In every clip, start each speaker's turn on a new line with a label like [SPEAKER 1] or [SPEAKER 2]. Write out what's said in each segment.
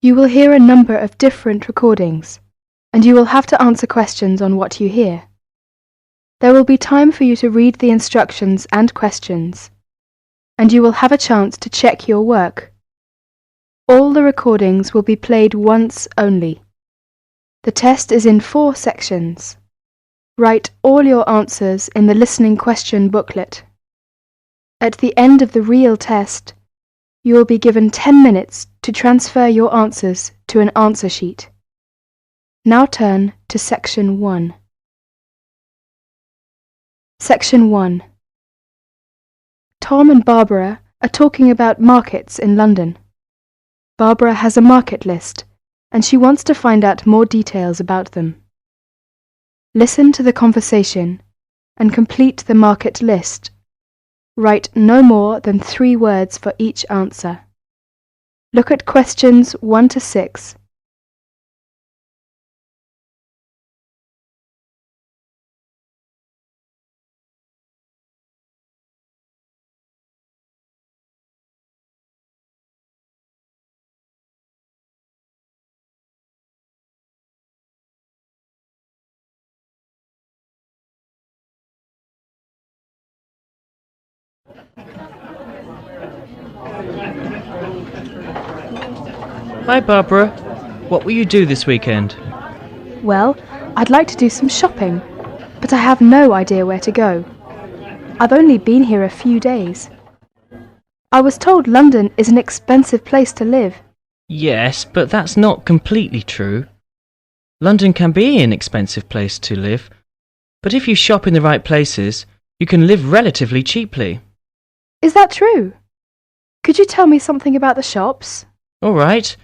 [SPEAKER 1] You will hear a number of different recordings, and you will have to answer questions on what you hear. There will be time for you to read the instructions and questions, and you will have a chance to check your work. All the recordings will be played once only. The test is in 4 sections. Write all your answers in the listening question booklet. At the end of the real test, you will be given 10 minutes to transfer your answers to an answer sheet. Now turn to Section 1. Section 1. Tom and Barbara are talking about markets in London. Barbara has a market list, and she wants to find out more details about them. Listen to the conversation and complete the market list. Write no more than 3 words for each answer. Look at questions 1 to 6.
[SPEAKER 2] Hi Barbara, what will you do this weekend?
[SPEAKER 1] Well, I'd like to do some shopping, but I have no idea where to go. I've only been here a few days. I was told London is an expensive place to live.
[SPEAKER 2] Yes, but that's not completely true. London can be an expensive place to live, but if you shop in the right places, you can live relatively cheaply.
[SPEAKER 1] Is that true? Could you tell me something about the shops?
[SPEAKER 2] All right.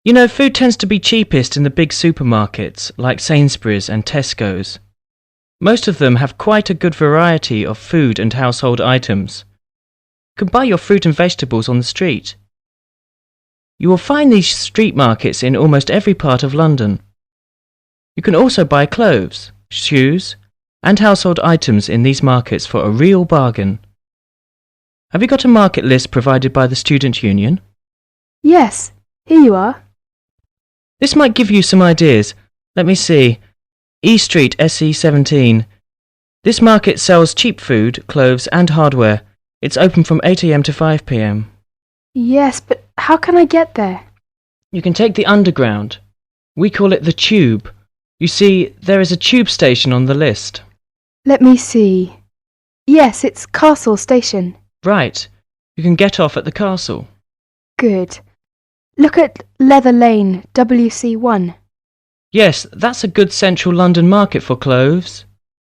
[SPEAKER 2] You know, food tends to be cheapest in the big supermarkets, like Sainsbury's and Tesco's. Most of them have quite a good variety of food and household items. You can buy your fruit and vegetables on the street. You will find these street markets in almost every part of London. You can also buy clothes, shoes, and household items in these markets for a real bargain. Have you got a market list provided by the Student Union?
[SPEAKER 1] Yes, here you are.
[SPEAKER 2] This might give you some ideas. Let me see. E Street, SE17. This market sells cheap food, clothes and hardware. It's open from 8 a.m. to 5 p.m.
[SPEAKER 1] Yes, but how can I get there?
[SPEAKER 2] You can take the Underground. We call it the Tube. You see, there is a tube station on the list.
[SPEAKER 1] Let me see. Yes, it's Castle Station.
[SPEAKER 2] Right. You can get off at the castle.
[SPEAKER 1] Good. Look at Leather Lane, WC1.
[SPEAKER 2] Yes, that's a good central London market for clothes,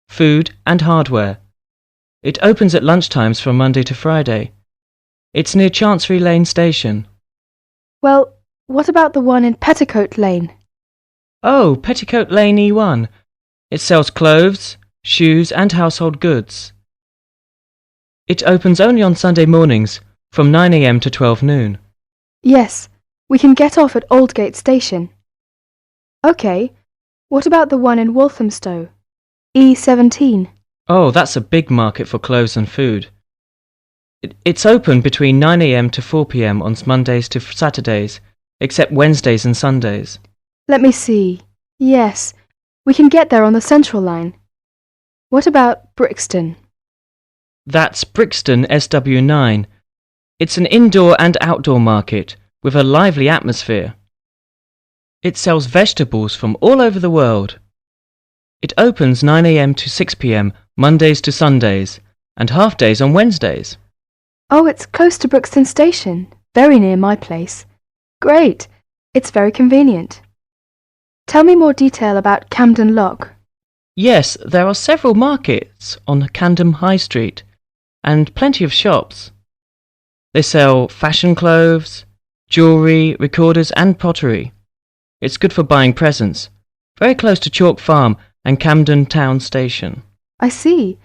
[SPEAKER 2] food and hardware. It opens at lunchtimes from Monday to Friday. It's near Chancery Lane Station.
[SPEAKER 1] Well, what about the one in Petticoat Lane?
[SPEAKER 2] Oh, Petticoat Lane E1. It sells clothes, shoes and household goods. It opens only on Sunday mornings from 9 a.m. to 12 noon.
[SPEAKER 1] Yes, we can get off at Aldgate Station. OK, what about the one in Walthamstow? E17.
[SPEAKER 2] Oh, that's a big market for clothes and food. It's open between 9 a.m. to 4 p.m. on Mondays to Saturdays, except Wednesdays and Sundays.
[SPEAKER 1] Let me see. Yes, we can get there on the Central Line. What about Brixton?
[SPEAKER 2] That's Brixton SW9. It's an indoor and outdoor market with a lively atmosphere. It sells vegetables from all over the world. It opens 9 a.m. to 6 p.m. Mondays to Sundays and half days on Wednesdays.
[SPEAKER 1] Oh, it's close to Brixton Station, very near my place. Great, it's very convenient. Tell me more detail about Camden Lock.
[SPEAKER 2] Yes, there are several markets on Camden High Street and plenty of shops. They sell fashion clothes, jewellery, recorders and pottery. It's good for buying presents. Very close to Chalk Farm and Camden Town Station.
[SPEAKER 1] I see.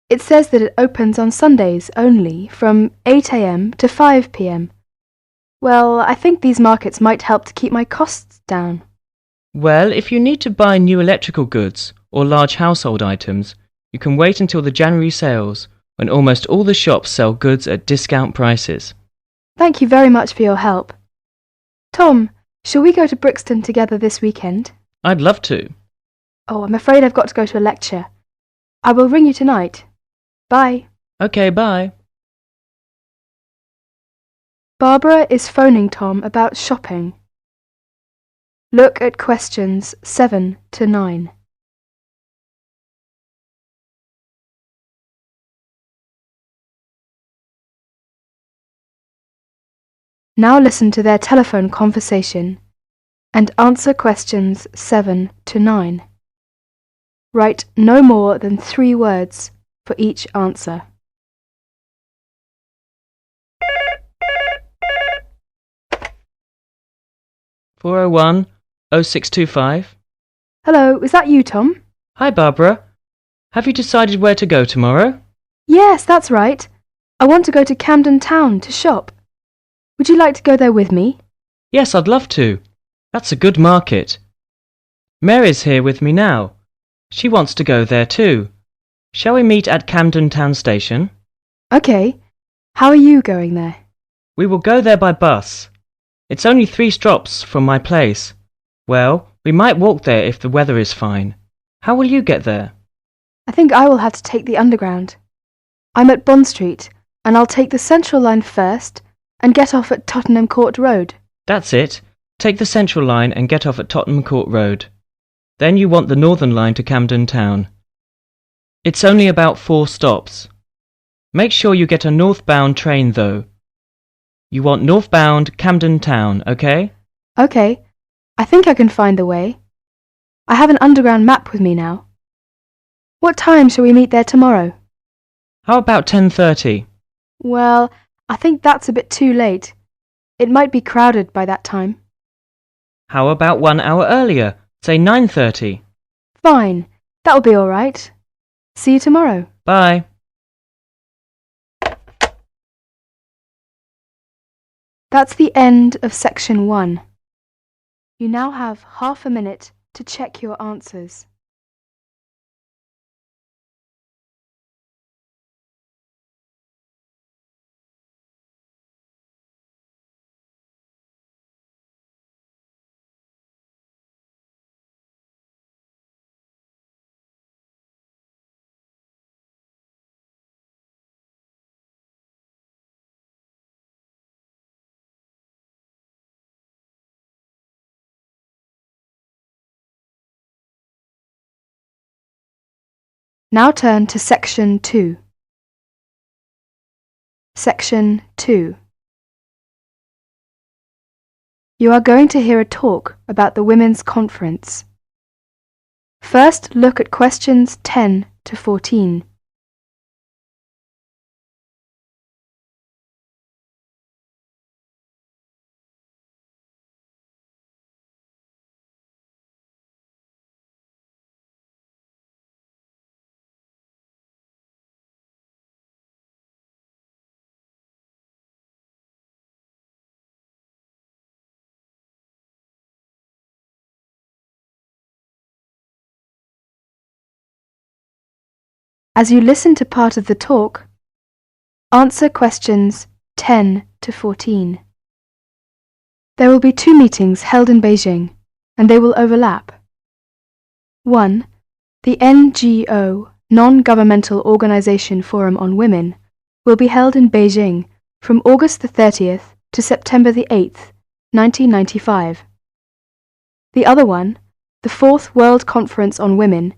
[SPEAKER 1] It says that it opens on Sundays only from 8 a.m. to 5 p.m. Well, I think these markets might help to keep my costs down.
[SPEAKER 2] Well, if you need to buy new electrical goods or large household items, you can wait until the January sales when almost all the shops sell goods at discount prices.
[SPEAKER 1] Thank you very much for your help. Tom, Shall we go to Brixton together this weekend?
[SPEAKER 2] I'd love to.
[SPEAKER 1] Oh, I'm afraid I've got to go to a lecture. I will ring you tonight. Bye.
[SPEAKER 2] Okay, bye.
[SPEAKER 1] Barbara is phoning Tom about shopping. Look at questions 7 to 9. Now listen to their telephone conversation and answer questions 7 to 9. Write no more than 3 words for each answer.
[SPEAKER 2] "401 0625.
[SPEAKER 1] Hello, is that you, Tom?
[SPEAKER 2] Hi, Barbara. Have you decided where to go tomorrow?
[SPEAKER 1] Yes, that's right. I want to go to Camden Town to shop. Would you like to go there with me?
[SPEAKER 2] Yes, I'd love to. That's a good market. Mary's here with me now. She wants to go there too. Shall we meet at Camden Town Station?
[SPEAKER 1] Okay. How are you going there?
[SPEAKER 2] We will go there by bus. It's only 3 stops from my place. Well, we might walk there if the weather is fine. How will you get there?
[SPEAKER 1] I think I will have to take the Underground. I'm at Bond Street, and I'll take the Central line first and get off at Tottenham Court Road.
[SPEAKER 2] That's it. Take the Central line and get off at Tottenham Court Road. Then you want the Northern line to Camden Town. It's only about 4 stops. Make sure you get a northbound train though. You want northbound Camden Town, okay?
[SPEAKER 1] Okay. I think I can find the way. I have an Underground map with me now. What time shall we meet there tomorrow?
[SPEAKER 2] How about 10:30?
[SPEAKER 1] Well, I think that's a bit too late. It might be crowded by that time.
[SPEAKER 2] How about 1 hour earlier? Say 9:30.
[SPEAKER 1] Fine. That'll be all right. See you tomorrow.
[SPEAKER 2] Bye.
[SPEAKER 1] That's the end of section 1. You now have half a minute to check your answers. Now turn to section 2. Section 2. You are going to hear a talk about the Women's Conference. First, look at questions 10 to 14. As you listen to part of the talk, answer questions 10 to 14. There will be 2 meetings held in Beijing, and they will overlap. 1. The NGO, Non-Governmental Organization Forum on Women, will be held in Beijing from August the 30th to September the 8th, 1995. The other one, the 4th World Conference on Women,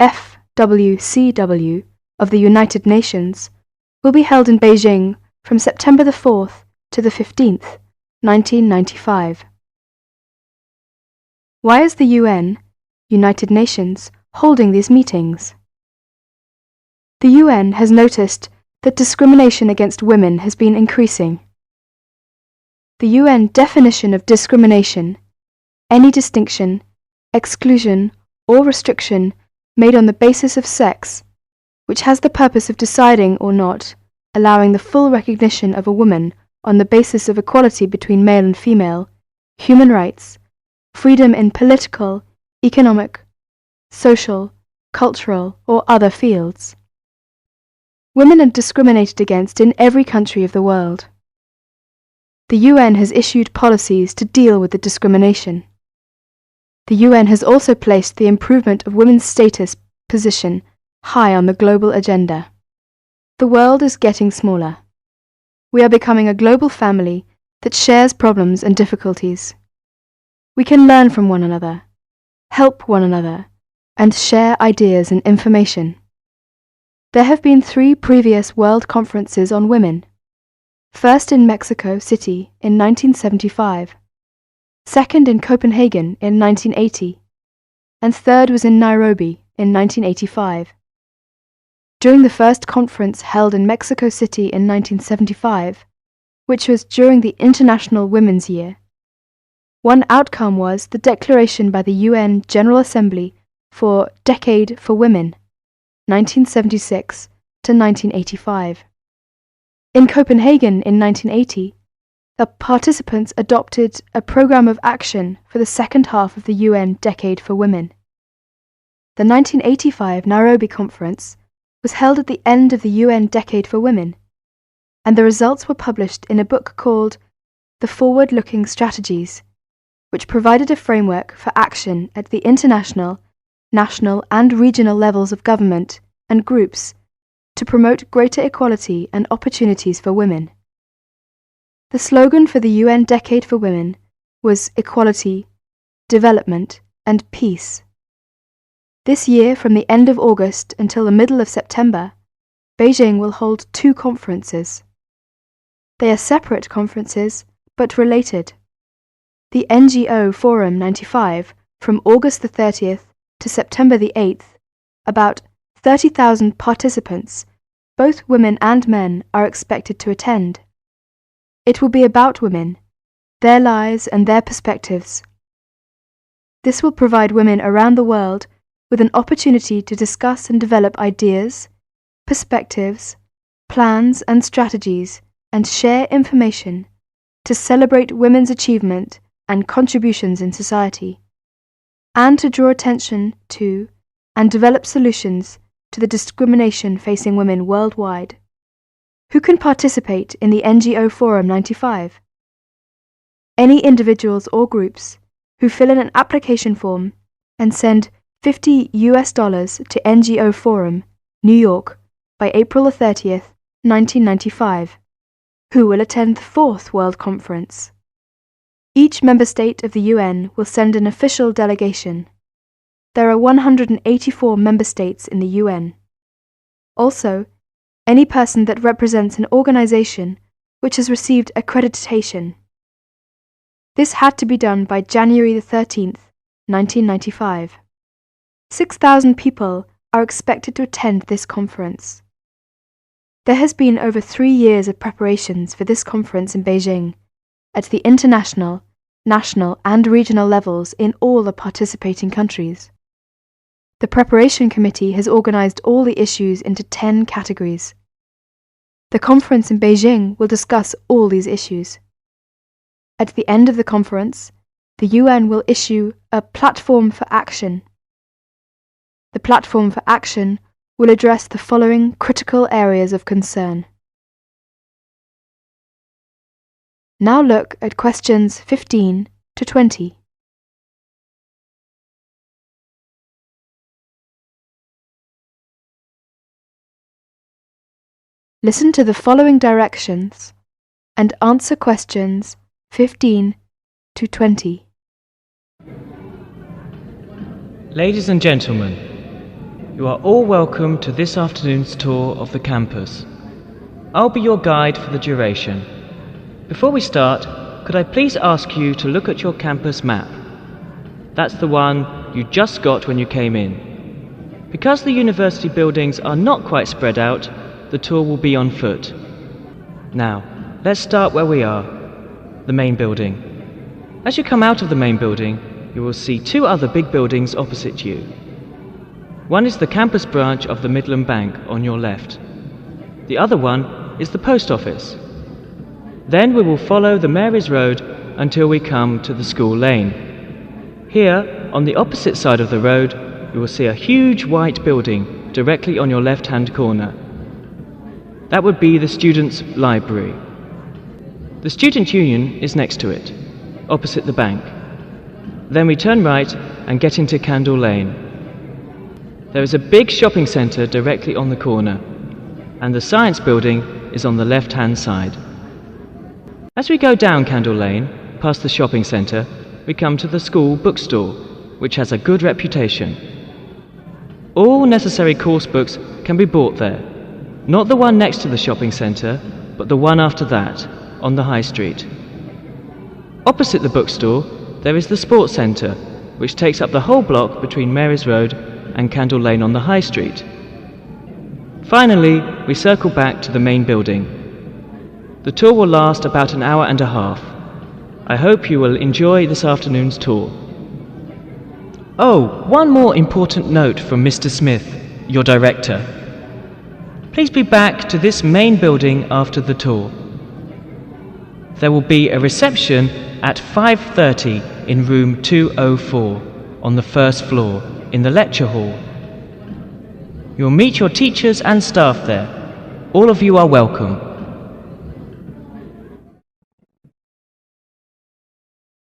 [SPEAKER 1] FWCW, of the United Nations, will be held in Beijing from September the 4th to the 15th, 1995. Why is the UN, United Nations, holding these meetings? The UN has noticed that discrimination against women has been increasing. The UN definition of discrimination, any distinction, exclusion, or restriction made on the basis of sex, which has the purpose of deciding or not allowing the full recognition of a woman on the basis of equality between male and female, human rights, freedom in political, economic, social, cultural, or other fields. Women are discriminated against in every country of the world. The UN has issued policies to deal with the discrimination. The UN has also placed the improvement of women's status position high on the global agenda. The world is getting smaller. We are becoming a global family that shares problems and difficulties. We can learn from one another, help one another, and share ideas and information. There have been 3 previous World Conferences on Women. First in Mexico City in 1975, second in Copenhagen in 1980, and third was in Nairobi in 1985. During the first conference held in Mexico City in 1975, which was during the International Women's Year, one outcome was the declaration by the UN General Assembly for Decade for Women, 1976 to 1985. In Copenhagen in 1980, the participants adopted a program of action for the second half of the UN Decade for Women. The 1985 Nairobi Conference was held at the end of the UN Decade for Women, and the results were published in a book called The Forward-Looking Strategies, which provided a framework for action at the international, national and regional levels of government and groups to promote greater equality and opportunities for women. The slogan for the UN Decade for Women was Equality, Development and Peace. This year, from the end of August until the middle of September, Beijing will hold 2 conferences. They are separate conferences, but related. The NGO Forum 95, from August the 30th to September the 8th, about 30,000 participants, both women and men, are expected to attend. It will be about women, their lives and their perspectives. This will provide women around the world with an opportunity to discuss and develop ideas, perspectives, plans and strategies, and share information to celebrate women's achievement and contributions in society, and to draw attention to and develop solutions to the discrimination facing women worldwide. Who can participate in the NGO Forum 95? Any individuals or groups who fill in an application form and send $50 to NGO Forum, New York, by April 30th, 1995, who will attend the 4th World Conference. Each member state of the UN will send an official delegation. There are 184 member states in the UN. Also, any person that represents an organization which has received accreditation. This had to be done by January 13th, 1995. 6,000 people are expected to attend this conference. There has been over 3 years of preparations for this conference in Beijing, at the international, national and regional levels in all the participating countries. The preparation committee has organized all the issues into 10 categories. The conference in Beijing will discuss all these issues. At the end of the conference, the UN will issue a platform for action. The platform for action will address the following critical areas of concern. Now look at questions 15 to 20. Listen to the following directions and answer questions 15 to 20.
[SPEAKER 2] Ladies and gentlemen, you are all welcome to this afternoon's tour of the campus. I'll be your guide for the duration. Before we start, could I please ask you to look at your campus map? That's the one you just got when you came in. Because the university buildings are not quite spread out, the tour will be on foot. Now, let's start where we are, the main building. As you come out of the main building, you will see 2 other big buildings opposite you. One is the campus branch of the Midland Bank on your left. The other one is the post office. Then we will follow the Mary's Road until we come to the school lane. Here, on the opposite side of the road, you will see a huge white building directly on your left-hand corner. That would be the students' library. The Student Union is next to it, opposite the bank. Then we turn right and get into Candle Lane. There is a big shopping centre directly on the corner, and the Science Building is on the left-hand side. As we go down Candle Lane, past the shopping centre, we come to the school bookstore, which has a good reputation. All necessary course books can be bought there, not the one next to the shopping centre, but the one after that, on the High Street. Opposite the bookstore, there is the sports centre, which takes up the whole block between Mary's Road and Candle Lane on the High Street. Finally, we circle back to the main building. The tour will last about an hour and a half. I hope you will enjoy this afternoon's tour. Oh, one more important note from Mr. Smith, your director. Please be back to this main building after the tour. There will be a reception at 5:30 in room 204 on the first floor in the lecture hall. You'll meet your teachers and staff there. All of you are welcome.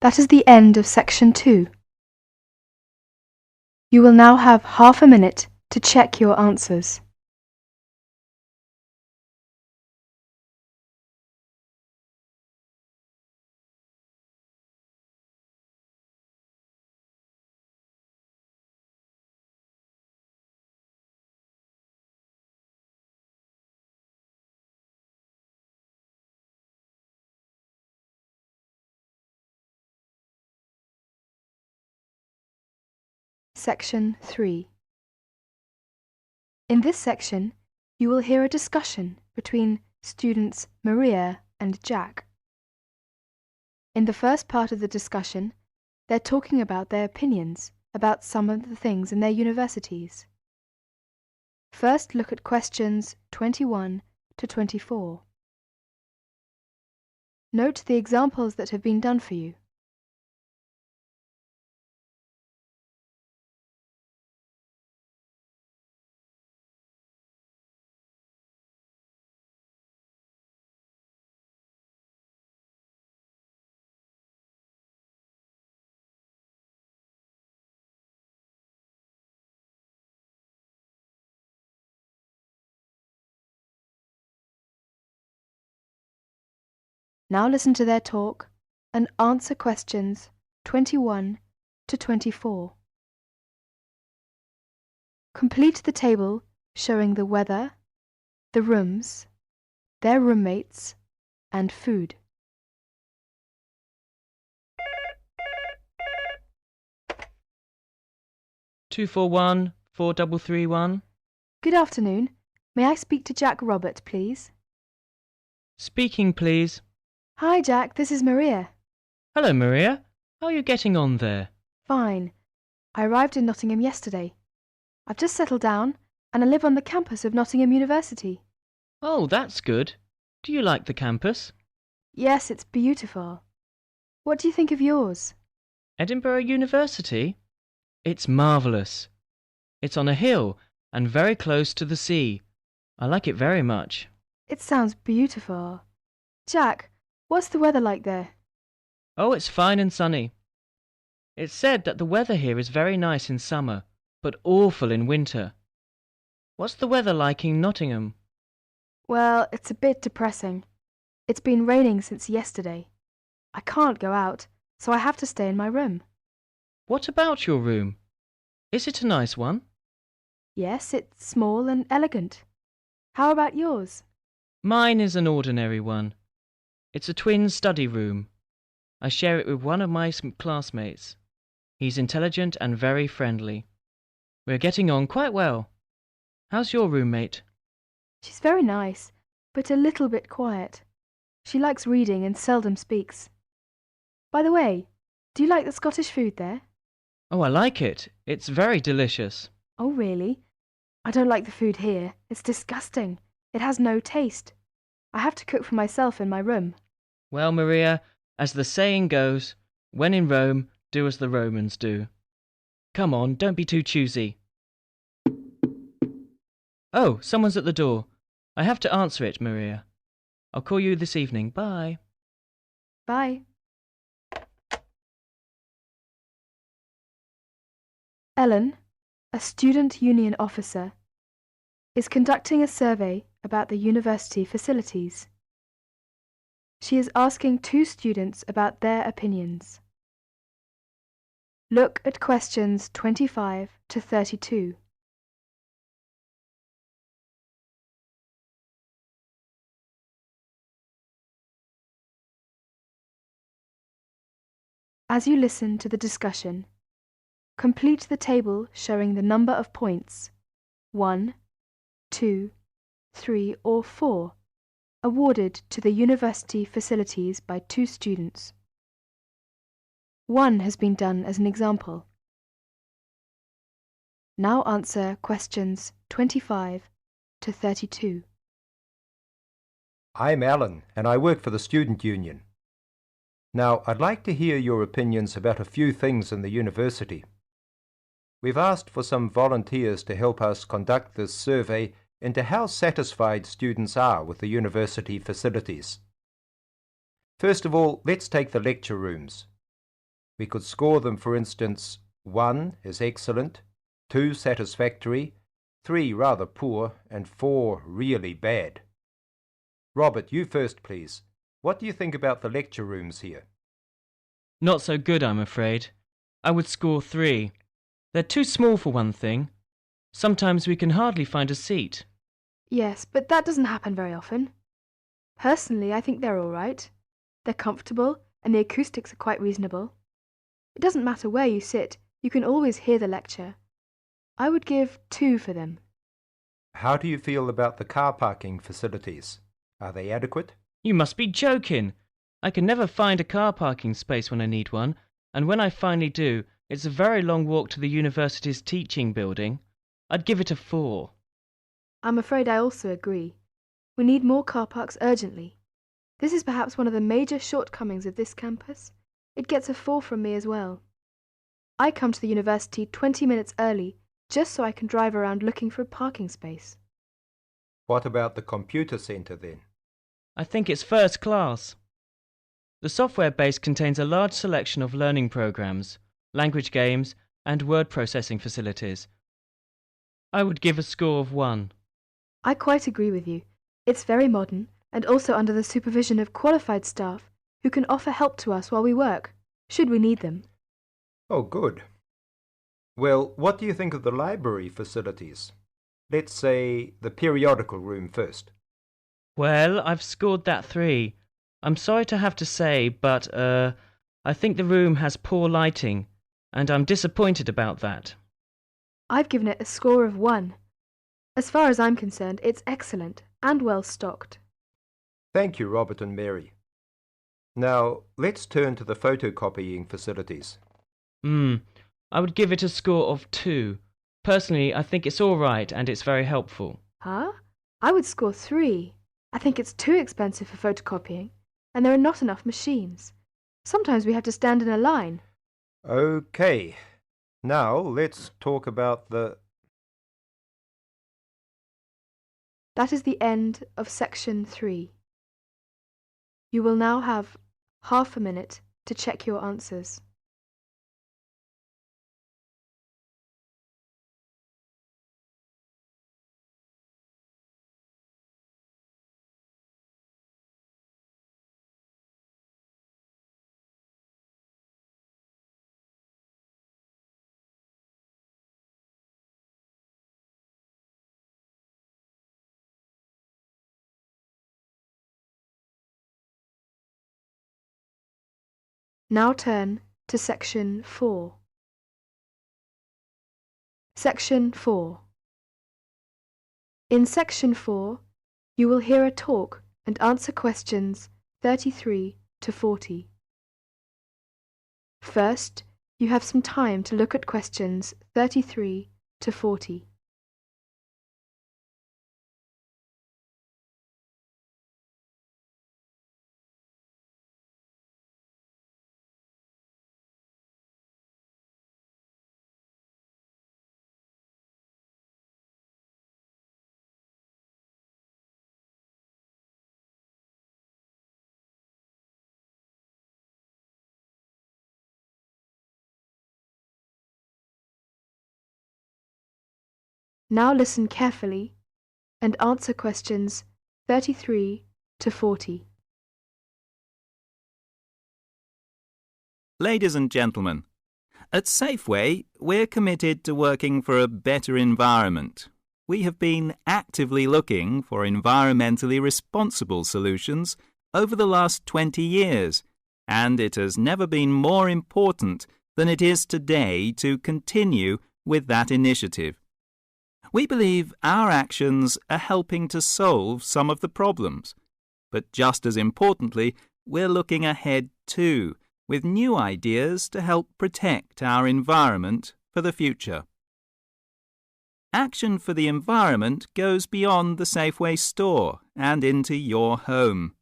[SPEAKER 1] That is the end of section 2. You will now have half a minute to check your answers. Section 3. In this section, you will hear a discussion between students Maria and Jack. In the first part of the discussion, they're talking about their opinions about some of the things in their universities. First, look at questions 21 to 24. Note the examples that have been done for you. Now listen to their talk and answer questions 21 to 24. Complete the table showing the weather, the rooms, their roommates, and food.
[SPEAKER 2] Two four one 4331.
[SPEAKER 1] Good afternoon. May I speak to Jack Robert, please?
[SPEAKER 2] Speaking, please.
[SPEAKER 1] Hi, Jack. This is Maria.
[SPEAKER 2] Hello, Maria. How are you getting on there?
[SPEAKER 1] Fine. I arrived in Nottingham yesterday. I've just settled down, and I live on the campus of Nottingham University.
[SPEAKER 2] Oh, that's good. Do you like the campus?
[SPEAKER 1] Yes, it's beautiful. What do you think of yours?
[SPEAKER 2] Edinburgh University? It's marvellous. It's on a hill and very close to the sea. I like it very much.
[SPEAKER 1] It sounds beautiful. Jack, what's the weather like there?
[SPEAKER 2] Oh, it's fine and sunny. It's said that the weather here is very nice in summer, but awful in winter. What's the weather like in Nottingham?
[SPEAKER 1] Well, it's a bit depressing. It's been raining since yesterday. I can't go out, so I have to stay in my room.
[SPEAKER 2] What about your room? Is it a nice one?
[SPEAKER 1] Yes, it's small and elegant. How about yours?
[SPEAKER 2] Mine is an ordinary one. It's a twin study room. I share it with one of my classmates. He's intelligent and very friendly. We're getting on quite well. How's your roommate?
[SPEAKER 1] She's very nice, but a little bit quiet. She likes reading and seldom speaks. By the way, do you like the Scottish food there?
[SPEAKER 2] Oh, I like it. It's very delicious.
[SPEAKER 1] Oh, really? I don't like the food here. It's disgusting. It has no taste. I have to cook for myself in my room.
[SPEAKER 2] Well, Maria, as the saying goes, when in Rome, do as the Romans do. Come on, don't be too choosy. Oh, someone's at the door. I have to answer it, Maria. I'll call you this evening. Bye.
[SPEAKER 1] Bye. Ellen, a student union officer, is conducting a survey about the university facilities. She is asking 2 students about their opinions. Look at questions 25 to 32. As you listen to the discussion, complete the table showing the number of points 1, 2, 3 or 4 awarded to the university facilities by 2 students. 1 has been done as an example. Now answer questions 25 to 32.
[SPEAKER 3] I'm Alan, and I work for the Student Union. Now, I'd like to hear your opinions about a few things in the university. We've asked for some volunteers to help us conduct this survey into how satisfied students are with the university facilities. First of all, let's take the lecture rooms. We could score them, for instance, 1 is excellent, 2 satisfactory, 3 rather poor, and 4 really bad. Robert, you first, please. What do you think about the lecture rooms here?
[SPEAKER 2] Not so good, I'm afraid. I would score 3. They're too small for one thing. Sometimes we can hardly find a seat.
[SPEAKER 1] Yes, but that doesn't happen very often. Personally, I think they're all right. They're comfortable and the acoustics are quite reasonable. It doesn't matter where you sit, you can always hear the lecture. I would give 2 for them.
[SPEAKER 3] How do you feel about the car parking facilities? Are they adequate?
[SPEAKER 2] You must be joking! I can never find a car parking space when I need one, and when I finally do, it's a very long walk to the university's teaching building. I'd give it a 4.
[SPEAKER 1] I'm afraid I also agree. We need more car parks urgently. This is perhaps one of the major shortcomings of this campus. It gets a 4 from me as well. I come to the university 20 minutes early just so I can drive around looking for a parking space.
[SPEAKER 3] What about the computer centre then?
[SPEAKER 2] I think it's first class. The software base contains a large selection of learning programs, language games, and word processing facilities. I would give a score of 1.
[SPEAKER 1] I quite agree with you. It's very modern and also under the supervision of qualified staff who can offer help to us while we work, should we need them.
[SPEAKER 3] Oh, good. Well, what do you think of the library facilities? Let's say the periodical room first.
[SPEAKER 2] Well, I've scored that 3. I'm sorry to have to say, but, I think the room has poor lighting, and I'm disappointed about that.
[SPEAKER 1] I've given it a score of 1. As far as I'm concerned, it's excellent and well stocked.
[SPEAKER 3] Thank you, Robert and Mary. Now, let's turn to the photocopying facilities.
[SPEAKER 2] I would give it a score of 2. Personally, I think it's all right and it's very helpful.
[SPEAKER 1] Huh? I would score 3. I think it's too expensive for photocopying, and there are not enough machines. Sometimes we have to stand in a line.
[SPEAKER 3] Okay, now let's talk about the...
[SPEAKER 1] That is the end of section 3. You will now have half a minute to check your answers. Now turn to section 4. Section 4. In section 4, you will hear a talk and answer questions 33 to 40. First, you have some time to look at questions 33 to 40. Now listen carefully and answer questions 33 to 40.
[SPEAKER 4] Ladies and gentlemen, at Safeway, we're committed to working for a better environment. We have been actively looking for environmentally responsible solutions over the last 20 years, and it has never been more important than it is today to continue with that initiative. We believe our actions are helping to solve some of the problems, but just as importantly, we're looking ahead too, with new ideas to help protect our environment for the future. Action for the environment goes beyond the Safeway store and into your home.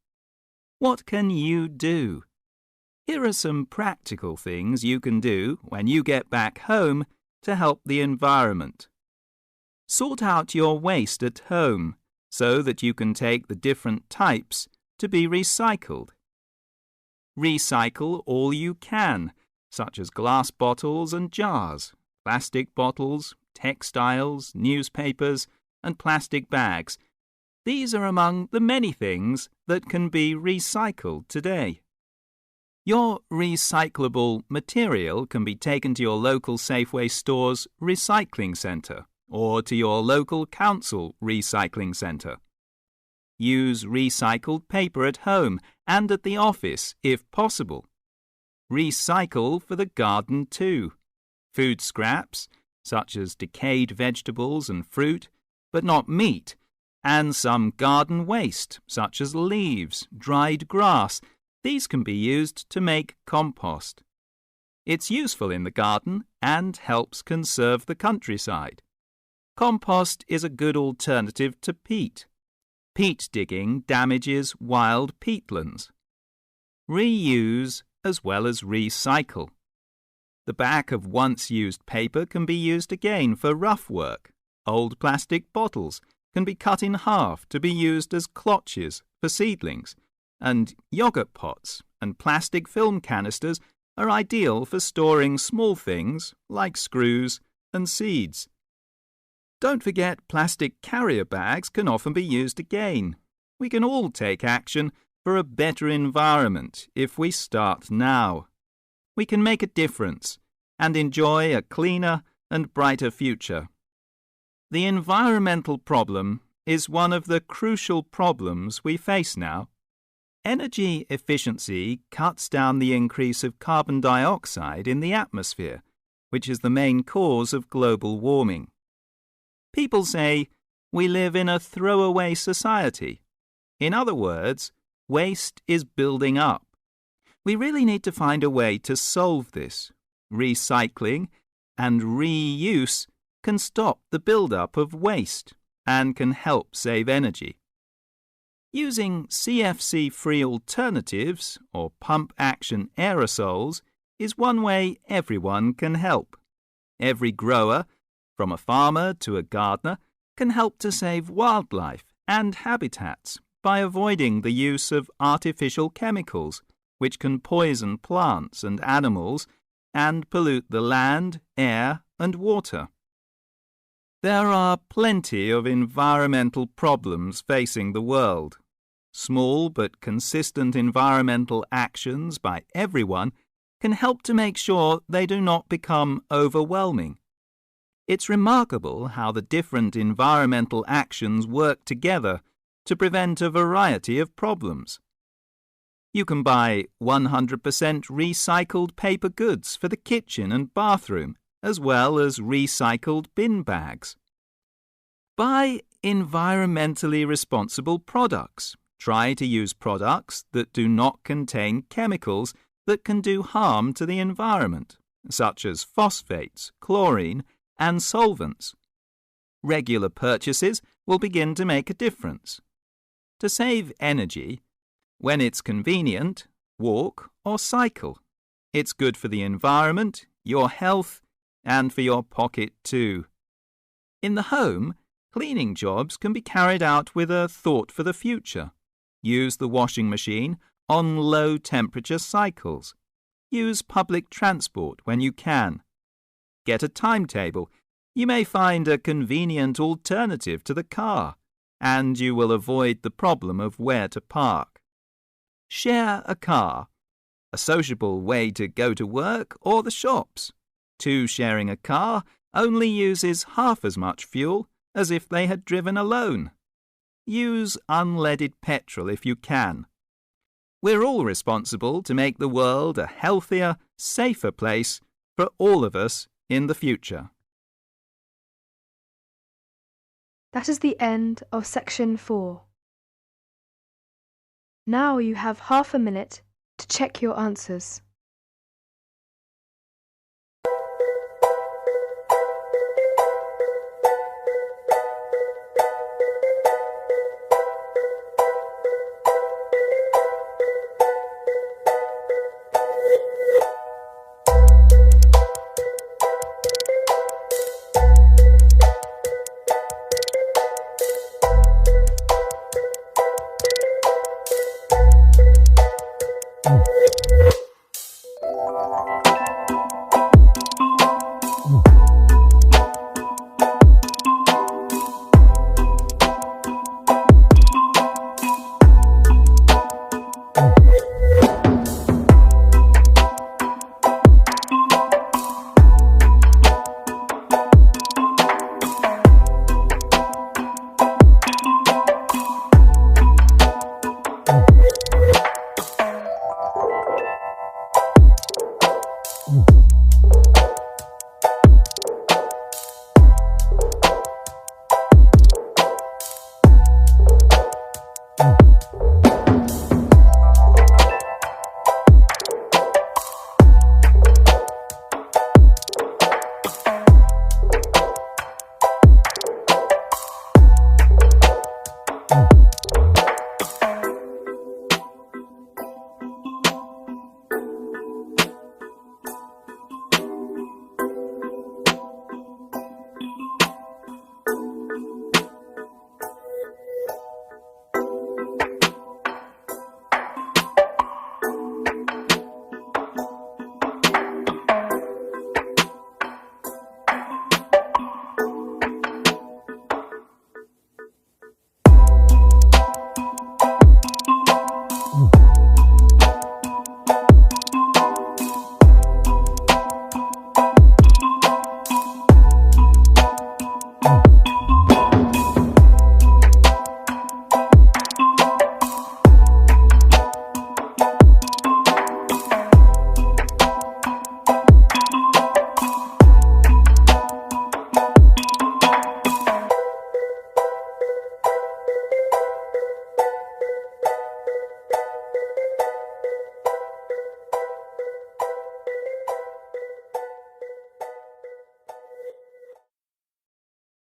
[SPEAKER 4] What can you do? Here are some practical things you can do when you get back home to help the environment. Sort out your waste at home so that you can take the different types to be recycled. Recycle all you can, such as glass bottles and jars, plastic bottles, textiles, newspapers, and plastic bags. These are among the many things that can be recycled today. Your recyclable material can be taken to your local Safeway store's recycling centre or to your local council recycling centre. Use recycled paper at home and at the office if possible. Recycle for the garden too. Food scraps, such as decayed vegetables and fruit, but not meat, and some garden waste, such as leaves, dried grass. These can be used to make compost. It's useful in the garden and helps conserve the countryside. Compost is a good alternative to peat. Peat digging damages wild peatlands. Reuse as well as recycle. The back of once-used paper can be used again for rough work. Old plastic bottles can be cut in half to be used as clotches for seedlings, and yogurt pots and plastic film canisters are ideal for storing small things like screws and seeds. Don't forget plastic carrier bags can often be used again. We can all take action for a better environment if we start now. We can make a difference and enjoy a cleaner and brighter future. The environmental problem is one of the crucial problems we face now. Energy efficiency cuts down the increase of carbon dioxide in the atmosphere, which is the main cause of global warming. People say we live in a throwaway society. In other words, waste is building up. We really need to find a way to solve this. Recycling and reuse can stop the build-up of waste and can help save energy. Using CFC-free alternatives or pump-action aerosols is one way everyone can help. Every grower, from a farmer to a gardener, can help to save wildlife and habitats by avoiding the use of artificial chemicals, which can poison plants and animals and pollute the land, air, and water. There are plenty of environmental problems facing the world. Small but consistent environmental actions by everyone can help to make sure they do not become overwhelming. It's remarkable how the different environmental actions work together to prevent a variety of problems. You can buy 100% recycled paper goods for the kitchen and bathroom, as well as recycled bin bags. Buy environmentally responsible products. Try to use products that do not contain chemicals that can do harm to the environment, such as phosphates, chlorine, and solvents. Regular purchases will begin to make a difference. To save energy, when it's convenient, walk or cycle. It's good for the environment, your health, and for your pocket too. In the home, cleaning jobs can be carried out with a thought for the future. Use the washing machine on low-temperature cycles. Use public transport when you can. Get a timetable You may find a convenient alternative to the car, and you will avoid the problem of where to park. Share a car, a sociable way to go to work or the shops. Two sharing a car only uses half as much fuel as if they had driven alone. Use unleaded petrol if you can. We're all responsible to make the world a healthier, safer place for all of us in the future.
[SPEAKER 1] That is the end of section 4. Now you have half a minute to check your answers.